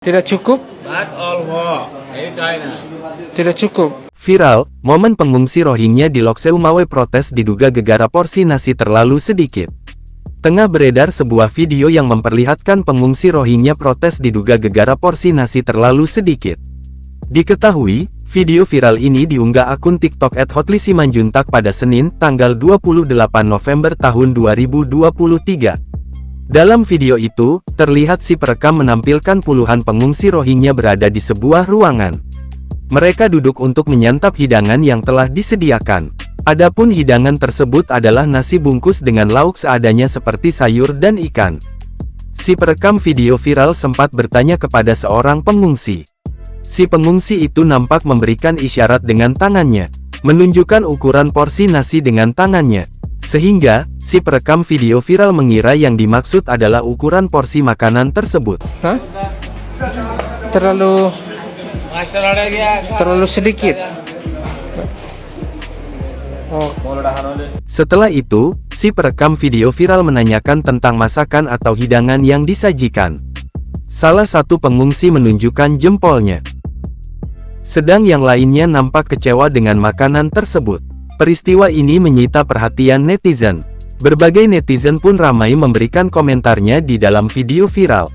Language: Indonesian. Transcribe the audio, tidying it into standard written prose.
Tidak cukup? That's all war. Hey China. Tidak cukup. Viral, momen pengungsi Rohingya di Lok Seumawe protes diduga gegara porsi nasi terlalu sedikit. Tengah beredar sebuah video yang memperlihatkan pengungsi Rohingya protes diduga gegara porsi nasi terlalu sedikit. Diketahui, video viral ini diunggah akun TikTok @hotlisimanjuntak pada Senin, tanggal 28 November tahun 2023. Dalam video itu, terlihat si perekam menampilkan puluhan pengungsi Rohingya berada di sebuah ruangan. Mereka duduk untuk menyantap hidangan yang telah disediakan. Adapun hidangan tersebut adalah nasi bungkus dengan lauk seadanya seperti sayur dan ikan. Si perekam video viral sempat bertanya kepada seorang pengungsi. Si pengungsi itu nampak memberikan isyarat dengan tangannya, menunjukkan ukuran porsi nasi dengan tangannya. Sehingga, si perekam video viral mengira yang dimaksud adalah ukuran porsi makanan tersebut. Hah? Terlalu sedikit. Oh, Setelah itu, si perekam video viral menanyakan tentang masakan atau hidangan yang disajikan. Salah satu pengungsi menunjukkan jempolnya. Sedang yang lainnya nampak kecewa dengan makanan tersebut. Peristiwa ini menyita perhatian netizen. Berbagai netizen pun ramai memberikan komentarnya di dalam video viral.